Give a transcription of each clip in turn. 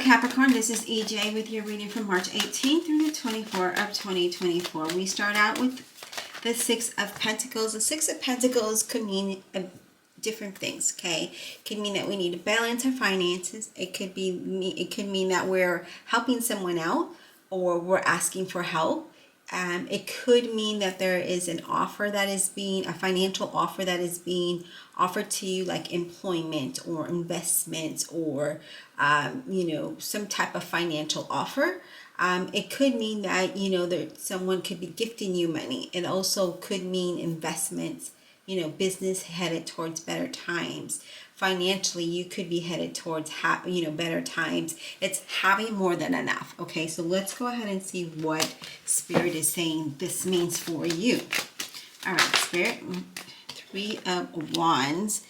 Capricorn, this is EJ with your reading from March 18th through the 24th of 2024. We start out with the Six of Pentacles. The Six of Pentacles could mean different things, okay? It could mean that we need to balance our finances. It could mean that we're helping someone out or we're asking for help. It could mean that there is an offer that is being, a financial offer that is being offered to you, like employment or investments or, some type of financial offer. It could mean that, that someone could be gifting you money. It also could mean investments, business headed towards better times. Financially, you could be headed towards better times. It's having more than enough. Okay, so let's go ahead and see what Spirit is saying this means for you. All right, Spirit, Three of Wands.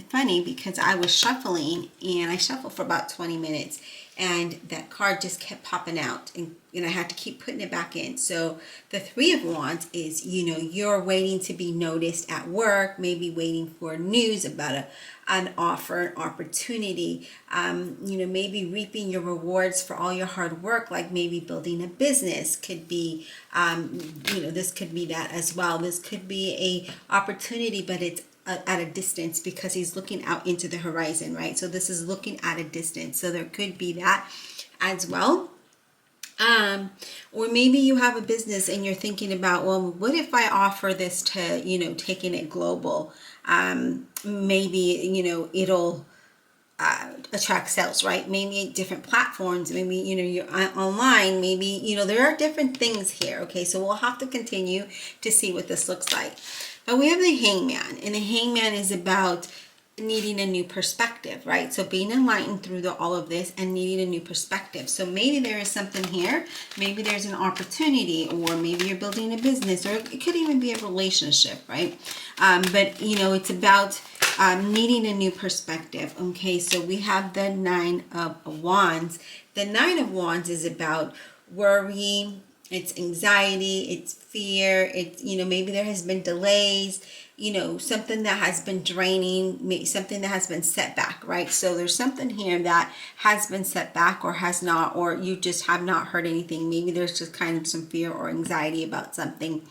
Funny because I was shuffling and I shuffled for about 20 minutes and that card just kept popping out and I had to keep putting it back in. So the Three of Wands is, you're waiting to be noticed at work, maybe waiting for news about an offer, an opportunity, maybe reaping your rewards for all your hard work, like maybe building a business could be, this could be that as well. This could be a opportunity, but it's at a distance because he's looking out into the horizon, right? So this is looking at a distance. So there could be that as well. Or maybe you have a business and you're thinking about, well, what if I offer this to, taking it global? Maybe, it'll attract sales, right? Maybe different platforms, maybe, you're online, maybe, there are different things here. Okay, so we'll have to continue to see what this looks like. But we have the Hangman, and the Hangman is about needing a new perspective, right? So being enlightened through all of this and needing a new perspective. So maybe there is something here, maybe there's an opportunity, or maybe you're building a business, or it could even be a relationship, right? But it's about needing a new perspective. Okay, so we have the Nine of Wands. The Nine of Wands is about worry, it's anxiety, it's fear, it's, maybe there has been delays, something that has been draining, something that has been set back, right? So there's something here that has been set back or has not, or you just have not heard anything. Maybe there's just kind of some fear or anxiety about something.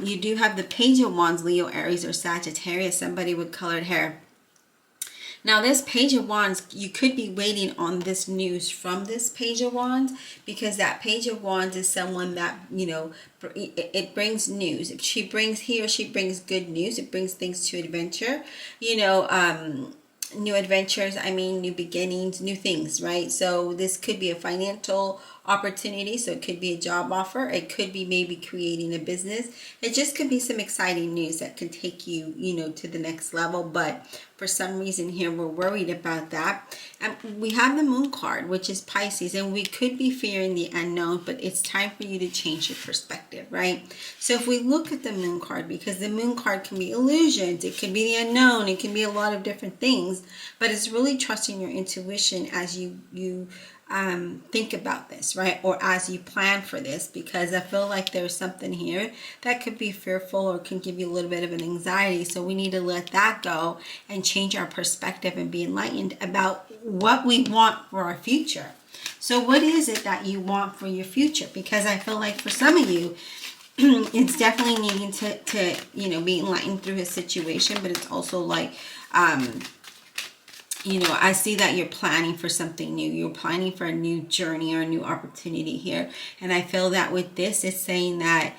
You do have the Page of Wands, Leo, Aries, or Sagittarius, somebody with colored hair. Now this Page of Wands, you could be waiting on this news from this Page of Wands, because that Page of Wands is someone that, it brings news. He or she brings good news. It brings things to adventure, new adventures, new beginnings, new things, right? So this could be a financial opportunity. So it could be a job offer. It could be maybe creating a business. It just could be some exciting news that can take you, to the next level. But for some reason here, we're worried about that. And we have the Moon card, which is Pisces, and we could be fearing the unknown, but it's time for you to change your perspective, right? So if we look at the Moon card, because the Moon card can be illusions, it can be the unknown, it can be a lot of different things, but it's really trusting your intuition as you think about this, right? Or as you plan for this, because I feel like there's something here that could be fearful or can give you a little bit of an anxiety. So we need to let that go and change our perspective and be enlightened about what we want for our future. So what is it that you want for your future? Because I feel like for some of you, it's definitely needing to be enlightened through his situation, but it's also like, I see that you're planning for something new. You're planning for a new journey or a new opportunity here. And I feel that with this, it's saying that,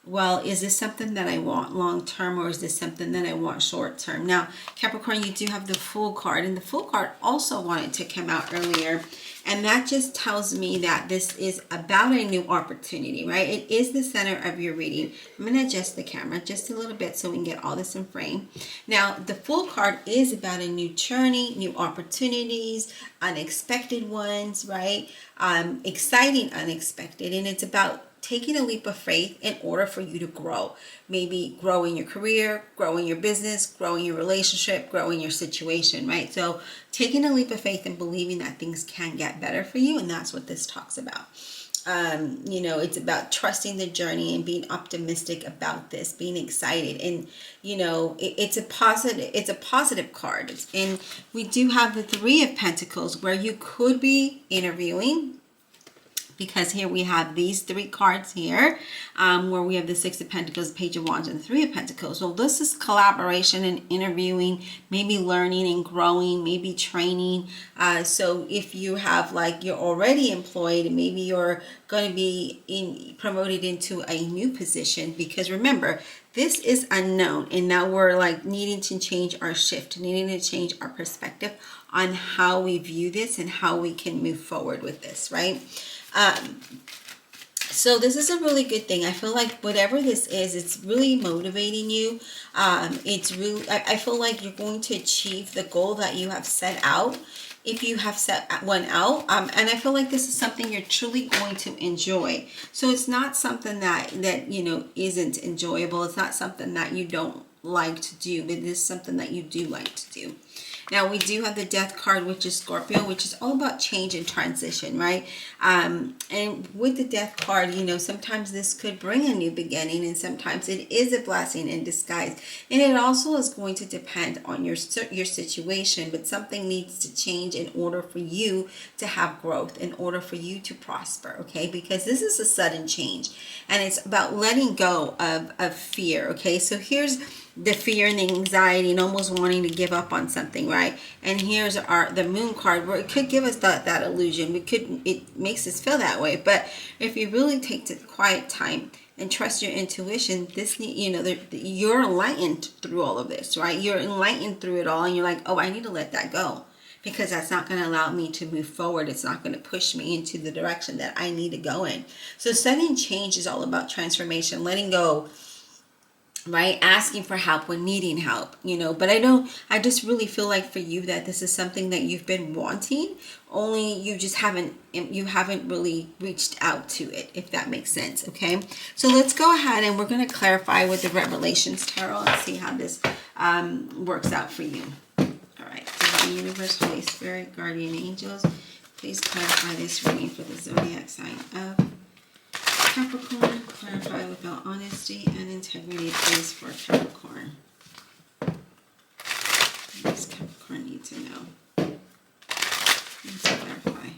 well, is this something that I want long term, or is this something that I want short term? Now, Capricorn, you do have the Fool card, and the Fool card also wanted to come out earlier. And that just tells me that this is about a new opportunity, right? It is the center of your reading. I'm going to adjust the camera just a little bit so we can get all this in frame. Now, the Fool card is about a new journey, new opportunities, unexpected ones, right? Exciting, unexpected. And it's about taking a leap of faith in order for you to grow. Maybe grow in your career, grow in your business, grow in your relationship, grow in your situation, right? So taking a leap of faith and believing that things can get better for you, and that's what this talks about. You know, it's about trusting the journey and being optimistic about this, being excited. And you know, it's a positive card. And we do have the Three of Pentacles, where you could be interviewing, because here we have these three cards here, where we have the Six of Pentacles, Page of Wands, and the Three of Pentacles. So this is collaboration and interviewing, maybe learning and growing, maybe training. So if you have, like, you're already employed, and maybe you're going to be promoted into a new position, because remember, this is unknown, and now we're like needing to change our shift, needing to change our perspective on how we view this and how we can move forward with this, right? So this is a really good thing. I feel like whatever this is, it's really motivating you. It's really, I feel like you're going to achieve the goal that you have set out, if you have set one out. And I feel like this is something you're truly going to enjoy. So it's not something that you know, isn't enjoyable. It's not something that you don't like to do, but it is something that you do like to do. Now, we do have the Death card, which is Scorpio, which is all about change and transition, right? And with the Death card, you know, sometimes this could bring a new beginning, and sometimes it is a blessing in disguise. And it also is going to depend on your situation, but something needs to change in order for you to have growth, in order for you to prosper, okay? Because this is a sudden change, and it's about letting go of fear, okay? So here's the fear and the anxiety and almost wanting to give up on something, right? And here's the Moon card, where it could give us that illusion. It makes us feel that way. But if you really take the quiet time and trust your intuition, this, you know, you're enlightened through all of this, right? You're enlightened through it all, and you're like, oh, I need to let that go, because that's not going to allow me to move forward. It's not going to push me into the direction that I need to go in. So sudden change is all about transformation, letting go, right? Asking for help when needing help, you know. But I just really feel like for you that this is something that you've been wanting, only you just haven't really reached out to it, if that makes sense, okay? So let's go ahead and we're going to clarify with the Revelations Tarot and see how this works out for you. All right, Divine Universe, Holy Spirit, Guardian Angels, please clarify this reading for the zodiac sign of Capricorn. Clarify with all honesty and integrity, please, for Capricorn. What does Capricorn need to know? Let's clarify.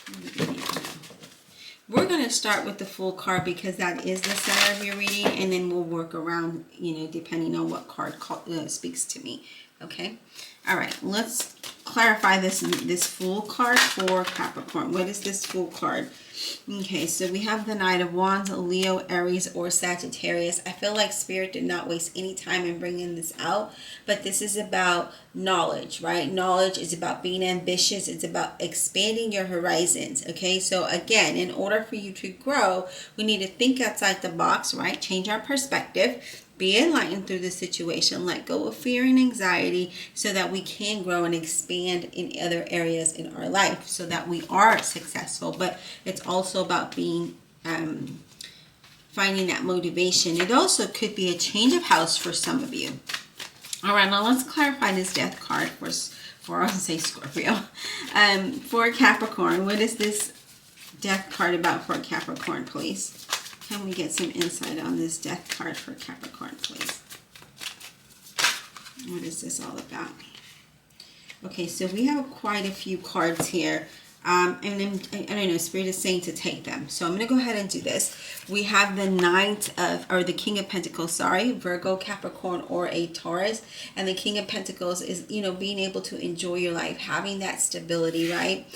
What do they need to know? We're going to start with the Fool card, because that is the center of your reading, and then we'll work around, you know, depending on what card speaks to me. Okay? All right, let's clarify this Fool card for Capricorn. What is this Fool card? Okay, so we have the Knight of Wands, Leo, Aries, or Sagittarius. I feel like Spirit did not waste any time in bringing this out, but this is about knowledge, right? Knowledge is about being ambitious. It's about expanding your horizons, okay? So again, in order for you to grow, we need to think outside the box, right? Change our perspective. Be enlightened through the situation. Let go of fear and anxiety so that we can grow and expand in other areas in our life so that we are successful. But it's also about being finding that motivation. It also could be a change of house for some of you. All right, now let's clarify this Death card for I'll say Scorpio. For Capricorn, what is this Death card about for Capricorn, please? Can we get some insight on this Death card for Capricorn, please? What is this all about? Okay, so we have quite a few cards here. And I don't know, Spirit is saying to take them. So I'm going to go ahead and do this. We have the the King of Pentacles, Virgo, Capricorn, or a Taurus. And the King of Pentacles is, you know, being able to enjoy your life, having that stability, right?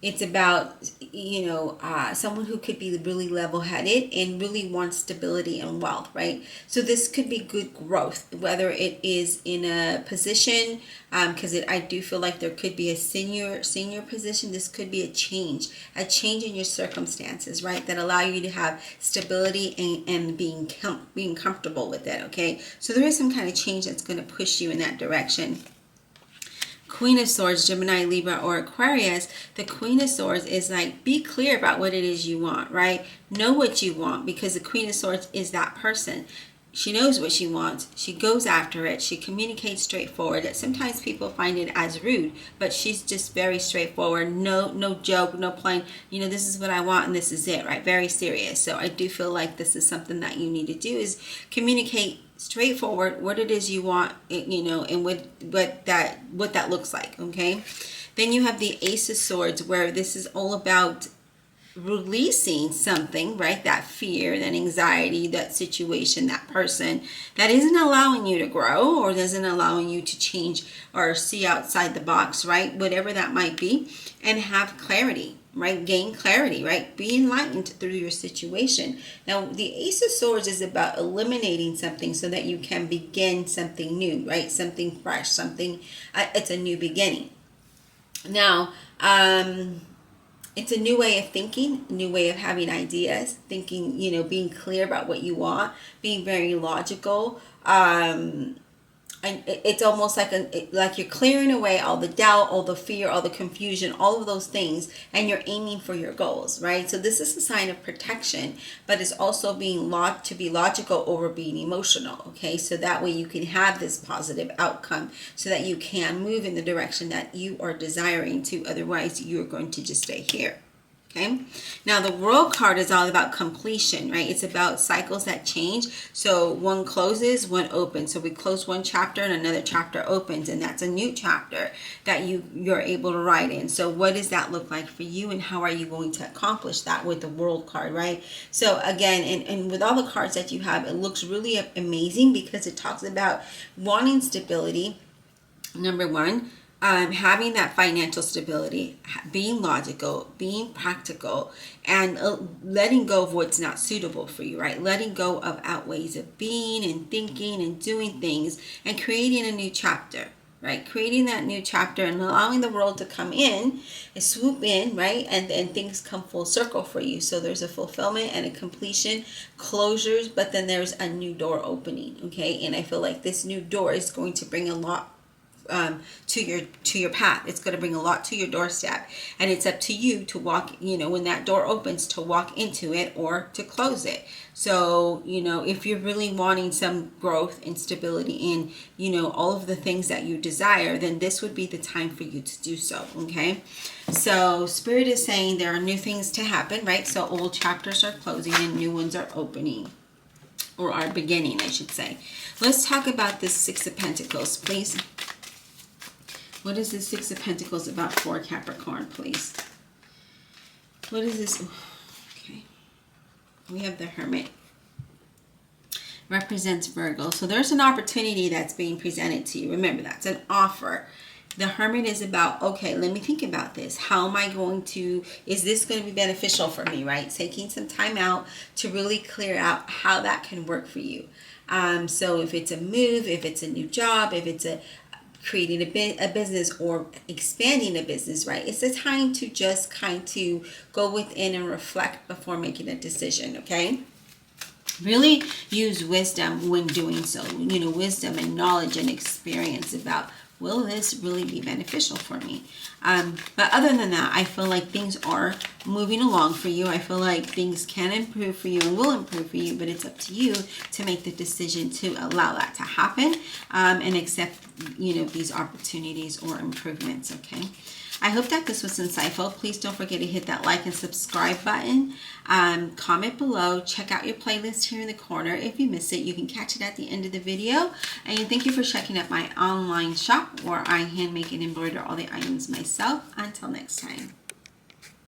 It's about, you know, someone who could be really level-headed and really wants stability and wealth, right? So this could be good growth, whether it is in a position, because I do feel like there could be a senior position. This could be a change in your circumstances, right? That allow you to have stability and being comfortable with it, okay? So there is some kind of change that's going to push you in that direction. Queen of Swords, Gemini, Libra, or Aquarius. The Queen of Swords is like, be clear about what it is you want, right? Know what you want, because the Queen of Swords is that person. She knows what she wants. She goes after it. She communicates straightforward. Sometimes people find it as rude, but she's just very straightforward. No joke, no playing. You know, this is what I want and this is it, right? Very serious. So I do feel like this is something that you need to do, is communicate straightforward what it is you want, you know, and what that looks like. Okay. Then you have the Ace of Swords, where this is all about releasing something, right? That fear, that anxiety, that situation, that person that isn't allowing you to grow or isn't allowing you to change or see outside the box, right? Whatever that might be, and have clarity, right? Gain clarity, right? Be enlightened through your situation. Now, the Ace of Swords is about eliminating something so that you can begin something new, right? Something fresh, something, it's a new beginning. Now, it's a new way of thinking, a new way of having ideas, thinking, you know, being clear about what you want, being very logical. And it's almost like you're clearing away all the doubt, all the fear, all the confusion, all of those things, and you're aiming for your goals, right? So this is a sign of protection, but it's also being to be logical over being emotional, okay? So that way you can have this positive outcome so that you can move in the direction that you are desiring to. Otherwise, you're going to just stay here. Okay. Now the World card is all about completion, right? It's about cycles that change. So one closes, one opens. So we close one chapter and another chapter opens, and that's a new chapter that you're able to write in. So what does that look like for you, and how are you going to accomplish that with the World card, right? So again, and with all the cards that you have, it looks really amazing because it talks about wanting stability, number one. Having that financial stability, being logical, being practical, and letting go of what's not suitable for you, right? Letting go of outways of being and thinking and doing things, and creating a new chapter, right? Creating that new chapter and allowing the world to come in and swoop in, right? And then things come full circle for you. So there's a fulfillment and a completion, closures, but then there's a new door opening, okay? And I feel like this new door is going to bring a lot to your path. It's going to bring a lot to your doorstep, and it's up to you to walk, you know, when that door opens, to walk into it or to close it. So, you know, if you're really wanting some growth and stability in, you know, all of the things that you desire, then this would be the time for you to do so. Okay. So Spirit is saying there are new things to happen, right? So old chapters are closing and new ones are opening, or are beginning, I should say. Let's talk about this Six of Pentacles, please. What is the Six of Pentacles about for Capricorn, please? What is this? Okay. We have the Hermit. Represents Virgo. So there's an opportunity that's being presented to you. Remember, that's an offer. The Hermit is about, okay, let me think about this. How am I going to, is this going to be beneficial for me, right? Taking some time out to really clear out how that can work for you. So if it's a move, if it's a new job, if it's creating a business or expanding a business, right? It's a time to just kind to go within and reflect before making a decision, okay? Really use wisdom when doing so. You know, wisdom and knowledge and experience about, will this really be beneficial for me? But other than that, I feel like things are moving along for you. I feel like things can improve for you and will improve for you, but it's up to you to make the decision to allow that to happen, and accept, you know, these opportunities or improvements, okay? I hope that this was insightful. Please don't forget to hit that like and subscribe button. Comment below. Check out your playlist here in the corner. If you miss it, you can catch it at the end of the video. And thank you for checking out my online shop where I hand make and embroider all the items myself. Until next time.